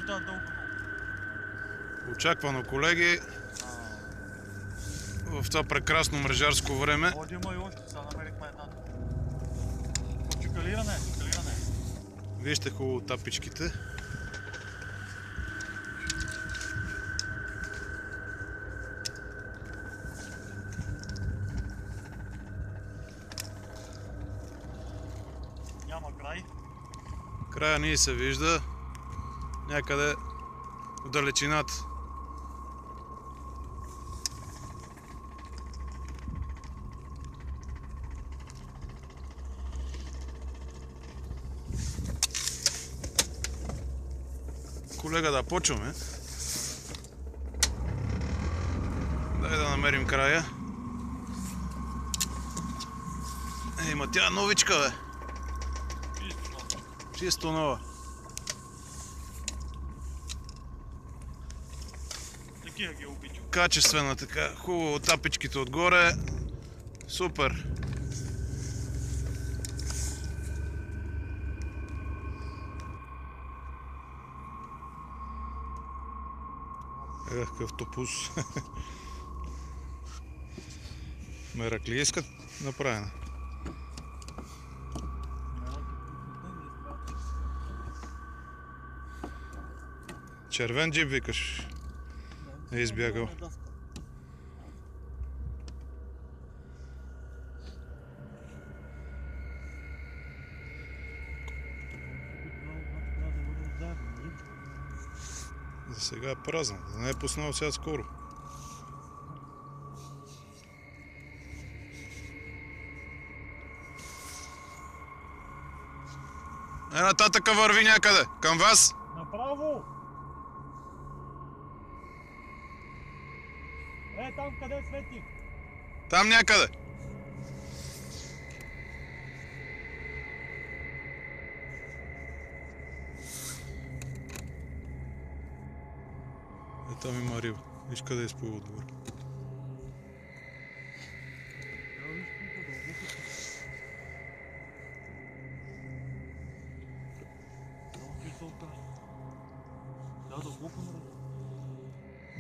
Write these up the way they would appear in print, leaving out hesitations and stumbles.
да, дълго. Очаквано, колеги, в това прекрасно мрежарско време. Може да има и още, сега намерихме една. Чекалиране, чекалиране. Вижте хубаво тапичките. Няма край. Края ни се вижда някъде в далечината. Колега, да почваме. Дай да намерим края. Ма тя е новичка, бе. Чисто нова. Такива ги обичам. Качествена така, хубаво тапичките отгоре. Супер. Какъв топус. Мераклийска направена. Червен джип, викаш, е избягал. За сега е празна, да не е пуснал сега скоро. Нататъка върви някъде, към вас. Направо! Там къде свети? Там някъде. Там има риба. Виж къде е изплува отгоре.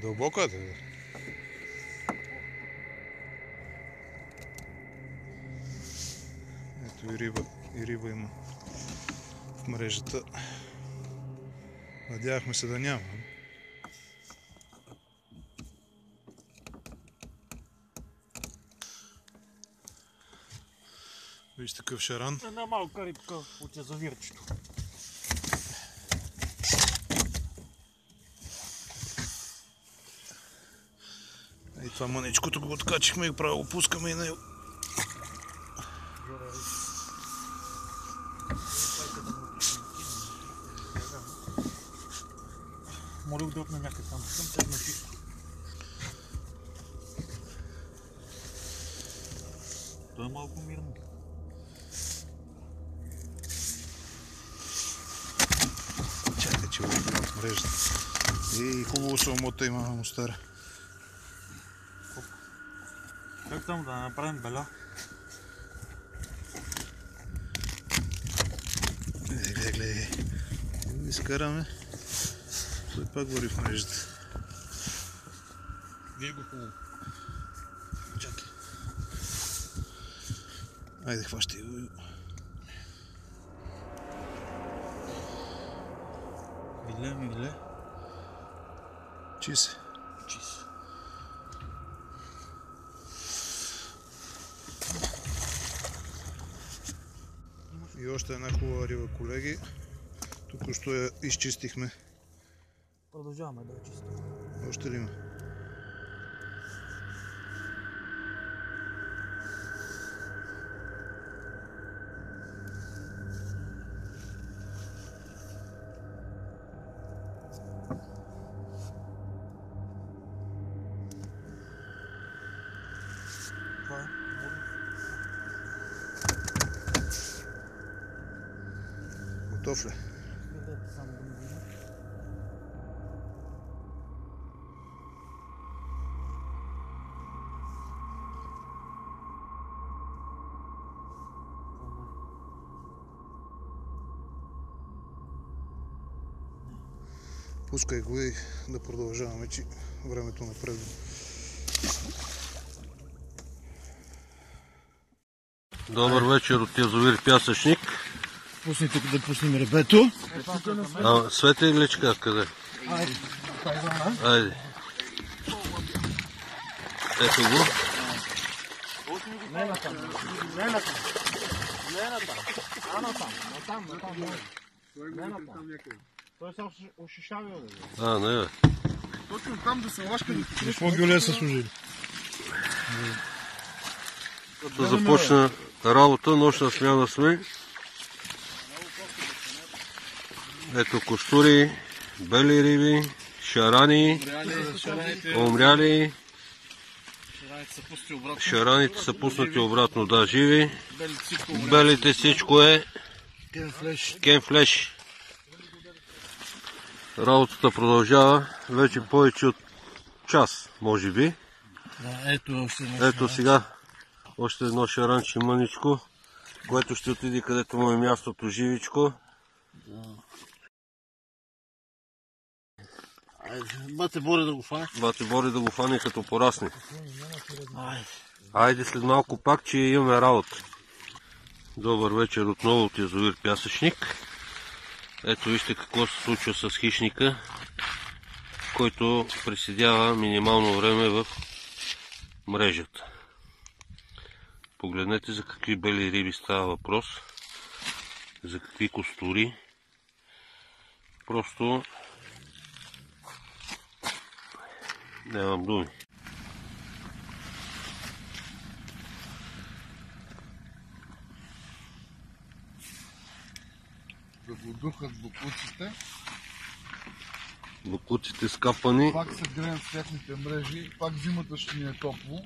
Дълбоко е, да. Ето и риба има в мрежата. Надявахме се да няма. Виж такъв шаран. Една малка рибка от язовирчето. И това мъничкото го откачихме и право го пускаме и него. Моля да отна някъде там, към те на чисто. То е малко мирно. Чакай, че го има в мрежата. И хубаво салмота има на мустара. Как само да направим беля? Гледай. Изкараме. Той пак гори в мрежата. Виж го хубаво. Чакай. Айде, хващай го. Миле. Чи се. И още една хубава риба, колеги. Току-що я изчистихме. Продължаваме да я чистим. Още ли има? Това е. Готов ли? Само да не видим. Пускай го и да продължаваме, че времето напредва. Добър вечер от язовир Пясъчник. Пусни тук да пуснем ребето. Свети личка къде? Айде. Айде. Ето го. Не на там. Не на там. Не на там. А на там. На там. На там. Не на там. Той се ошишава. Не бе. Точно там да се лашка. Какво гюле са служили? Да започна работа, нощна смяна сме. Ето костури, бели риби, шарани, умряли. Шараните са пуснати обратно, да, живи. Белите всичко е кенфлеш. Работата продължава вече повече от час, може би. Ето сега още едно шаранче мъничко, което ще отиде където му е мястото живичко. Бате Бори да го фане. Бате Бори да го фане като порасне. Айде след малко пак, че имаме работа. Добър вечер отново от язовир Пясъчник. Ето вижте какво се случва с хищника, който преседява минимално време в мрежата. Погледнете за какви бели риби става въпрос, за какви костури. Просто нямам думи. Да го духат бокуците. Бокуците скапани. Пак се греем с техните мрежи. Пак зимата ще ни е топло.